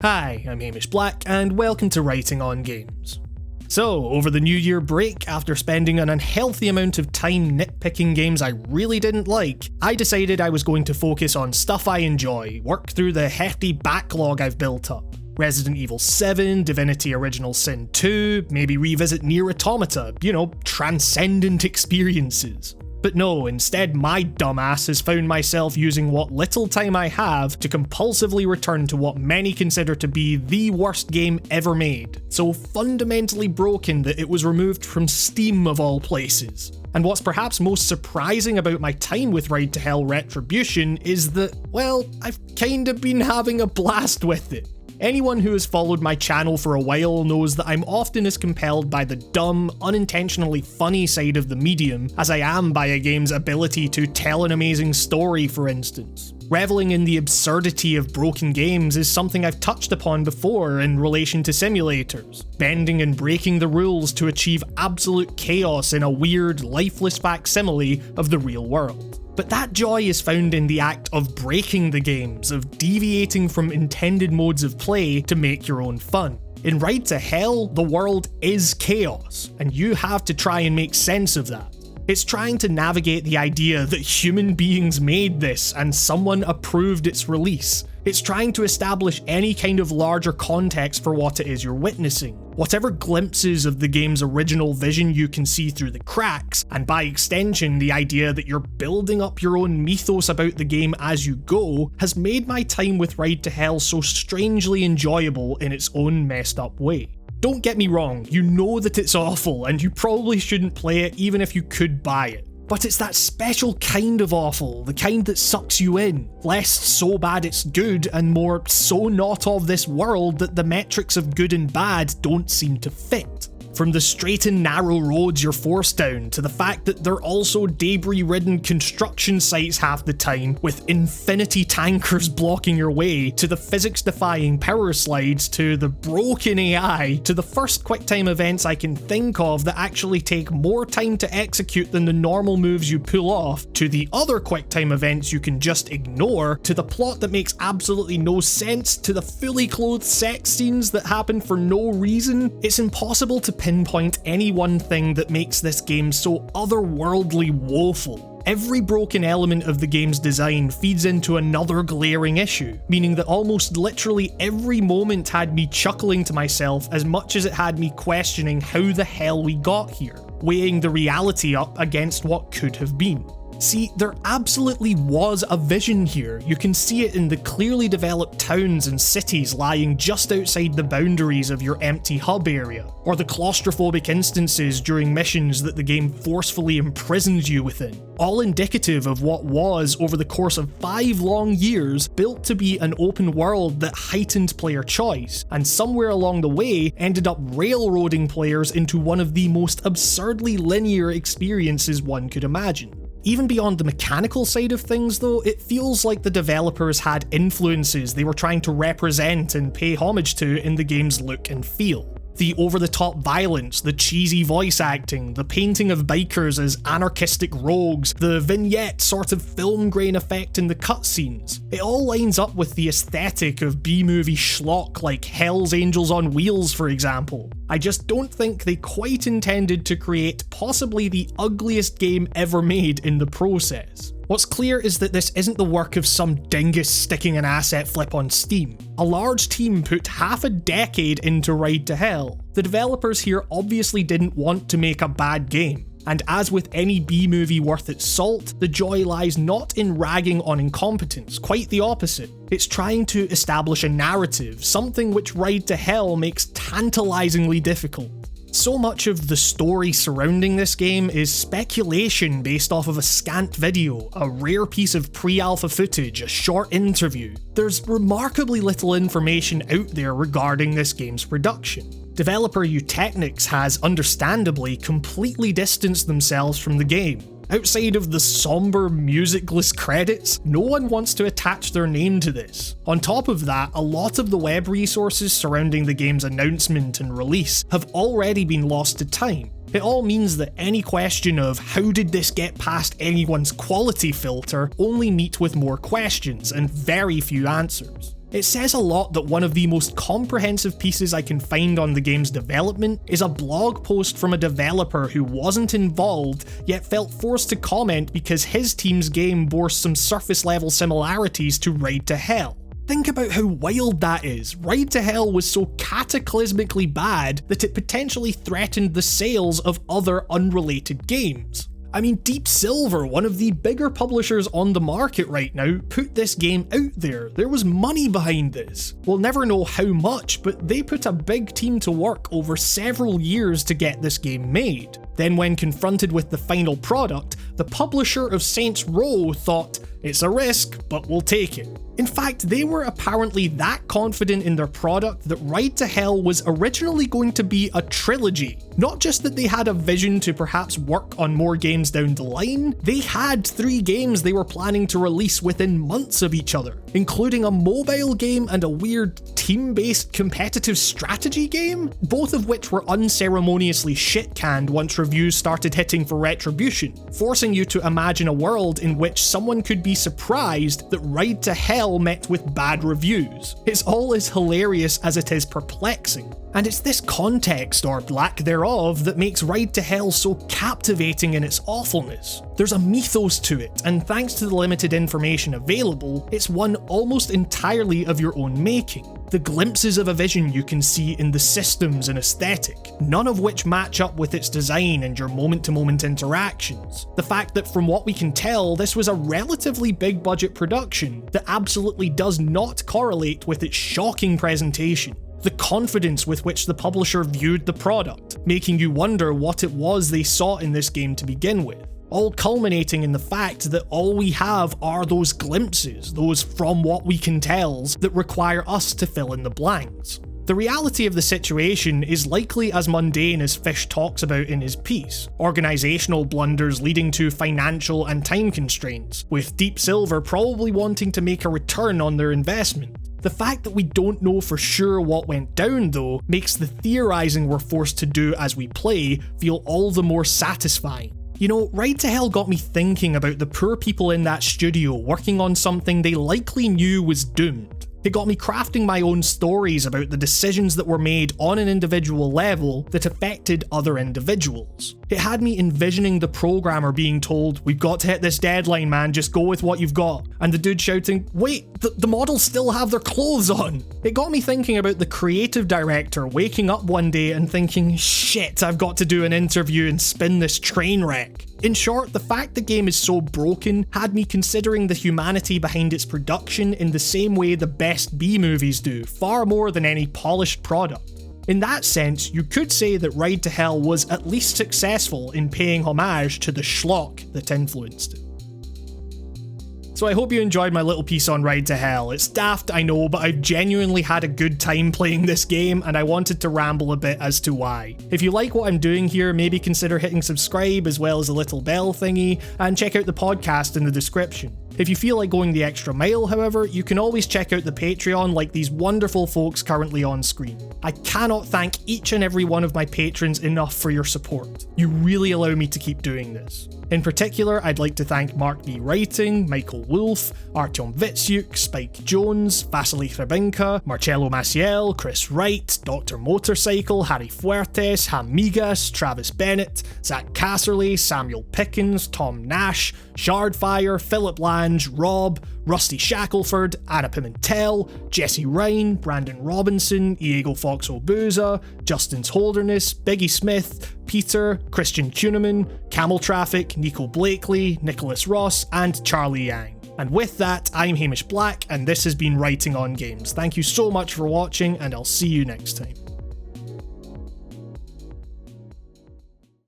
Hi, I'm Hamish Black, and welcome to Writing on Games. So, over the New Year break, after spending an unhealthy amount of time nitpicking games I really didn't like, I decided I was going to focus on stuff I enjoy, work through the hefty backlog I've built up. Resident Evil 7, Divinity Original Sin 2, maybe revisit Nier Automata, transcendent experiences. But no, instead my dumbass has found myself using what little time I have to compulsively return to what many consider to be the worst game ever made, so fundamentally broken that it was removed from Steam of all places. And what's perhaps most surprising about my time with Ride to Hell Retribution is that, well, I've kinda been having a blast with it. Anyone who has followed my channel for a while knows that I'm often as compelled by the dumb, unintentionally funny side of the medium as I am by a game's ability to tell an amazing story, for instance. Reveling in the absurdity of broken games is something I've touched upon before in relation to simulators, bending and breaking the rules to achieve absolute chaos in a weird, lifeless facsimile of the real world. But that joy is found in the act of breaking the games, of deviating from intended modes of play to make your own fun. In Ride to Hell, the world is chaos, and you have to try and make sense of that. It's trying to navigate the idea that human beings made this and someone approved its release. It's trying to establish any kind of larger context for what it is you're witnessing. Whatever glimpses of the game's original vision you can see through the cracks, and by extension the idea that you're building up your own mythos about the game as you go, has made my time with Ride to Hell so strangely enjoyable in its own messed up way. Don't get me wrong, you know that it's awful and you probably shouldn't play it even if you could buy it. But it's that special kind of awful, the kind that sucks you in. Less so bad it's good, and more so not of this world that the metrics of good and bad don't seem to fit. From the straight and narrow roads you're forced down, to the fact that they're also debris-ridden construction sites half the time, with infinity tankers blocking your way, to the physics-defying power slides, to the broken AI, to the first QuickTime events I can think of that actually take more time to execute than the normal moves you pull off, to the other QuickTime events you can just ignore, to the plot that makes absolutely no sense, to the fully clothed sex scenes that happen for no reason. It's impossible to pinpoint any one thing that makes this game so otherworldly woeful. Every broken element of the game's design feeds into another glaring issue, meaning that almost literally every moment had me chuckling to myself as much as it had me questioning how the hell we got here, weighing the reality up against what could have been. See, there absolutely was a vision here. You can see it in the clearly developed towns and cities lying just outside the boundaries of your empty hub area, or the claustrophobic instances during missions that the game forcefully imprisons you within. All indicative of what was, over the course of 5 long years, built to be an open world that heightened player choice, and somewhere along the way ended up railroading players into one of the most absurdly linear experiences one could imagine. Even beyond the mechanical side of things though, it feels like the developers had influences they were trying to represent and pay homage to in the game's look and feel. The over-the-top violence, the cheesy voice acting, the painting of bikers as anarchistic rogues, the vignette sort of film grain effect in the cutscenes. It all lines up with the aesthetic of B-movie schlock like Hell's Angels on Wheels, for example. I just don't think they quite intended to create possibly the ugliest game ever made in the process. What's clear is that this isn't the work of some dingus sticking an asset flip on Steam. A large team put half a decade into Ride to Hell. The developers here obviously didn't want to make a bad game. And as with any B-movie worth its salt, the joy lies not in ragging on incompetence, quite the opposite. It's trying to establish a narrative, something which Ride to Hell makes tantalizingly difficult. So much of the story surrounding this game is speculation based off of a scant video, a rare piece of pre-alpha footage, a short interview. There's remarkably little information out there regarding this game's production. Developer Eutechnics has, understandably, completely distanced themselves from the game. Outside of the somber, musicless credits, no one wants to attach their name to this. On top of that, a lot of the web resources surrounding the game's announcement and release have already been lost to time. It all means that any question of how did this get past anyone's quality filter only meet with more questions and very few answers. It says a lot that one of the most comprehensive pieces I can find on the game's development is a blog post from a developer who wasn't involved yet felt forced to comment because his team's game bore some surface level similarities to Ride to Hell. Think about how wild that is. Ride to Hell was so cataclysmically bad that it potentially threatened the sales of other unrelated games. I mean, Deep Silver, one of the bigger publishers on the market right now, put this game out there. There was money behind this. We'll never know how much, but they put a big team to work over several years to get this game made. Then when confronted with the final product, the publisher of Saints Row thought, it's a risk, but we'll take it. In fact, they were apparently that confident in their product that Ride to Hell was originally going to be a trilogy. Not just that they had a vision to perhaps work on more games down the line, they had 3 games they were planning to release within months of each other, including a mobile game and a weird team-based competitive strategy game, both of which were unceremoniously shit-canned once reviews started hitting for Retribution, forcing you to imagine a world in which someone could be surprised that Ride to Hell met with bad reviews. It's all as hilarious as it is perplexing. And it's this context, or lack thereof, that makes Ride to Hell so captivating in its awfulness. There's a mythos to it, and thanks to the limited information available, it's one almost entirely of your own making. The glimpses of a vision you can see in the systems and aesthetic, none of which match up with its design and your moment-to-moment interactions. The fact that from what we can tell, this was a relatively big budget production that absolutely does not correlate with its shocking presentation. The confidence with which the publisher viewed the product, making you wonder what it was they saw in this game to begin with. All culminating in the fact that all we have are those glimpses, those from what we can tells, that require us to fill in the blanks. The reality of the situation is likely as mundane as Fish talks about in his piece, organisational blunders leading to financial and time constraints, with Deep Silver probably wanting to make a return on their investment. The fact that we don't know for sure what went down though makes the theorising we're forced to do as we play feel all the more satisfying. You know, Ride to Hell got me thinking about the poor people in that studio working on something they likely knew was doomed. It got me crafting my own stories about the decisions that were made on an individual level that affected other individuals. It had me envisioning the programmer being told, "We've got to hit this deadline, man, just go with what you've got." And the dude shouting, "Wait, the models still have their clothes on." It got me thinking about the creative director waking up one day and thinking, "Shit, I've got to do an interview and spin this train wreck." In short, the fact the game is so broken had me considering the humanity behind its production in the same way the best B-movies do, far more than any polished product. In that sense, you could say that Ride to Hell was at least successful in paying homage to the schlock that influenced it. So I hope you enjoyed my little piece on Ride to Hell. It's daft, I know, but I've genuinely had a good time playing this game, and I wanted to ramble a bit as to why. If you like what I'm doing here, maybe consider hitting subscribe as well as the little bell thingy, and check out the podcast in the description. If you feel like going the extra mile, however, you can always check out the Patreon like these wonderful folks currently on screen. I cannot thank each and every one of my patrons enough for your support. You really allow me to keep doing this. In particular, I'd like to thank Mark B. Writing, Michael Wolf, Artyom Vitsyuk, Spike Jones, Vasily Hrebinka, Marcello Maciel, Chris Wright, Dr. Motorcycle, Harry Fuertes, Hamigas, Travis Bennett, Zach Casserly, Samuel Pickens, Tom Nash, Shardfire, Philip Lange, Rob, Rusty Shackelford, Anna Pimentel, Jesse Ryan, Brandon Robinson, Diego Fox Obuza, Justin's Holderness, Biggie Smith, Peter, Christian Kuhneman, Camel Traffic, Nico Bleackley, Nicholas Ross, and Charlie Yang. And with that, I'm Hamish Black, and this has been Writing on Games. Thank you so much for watching, and I'll see you next time.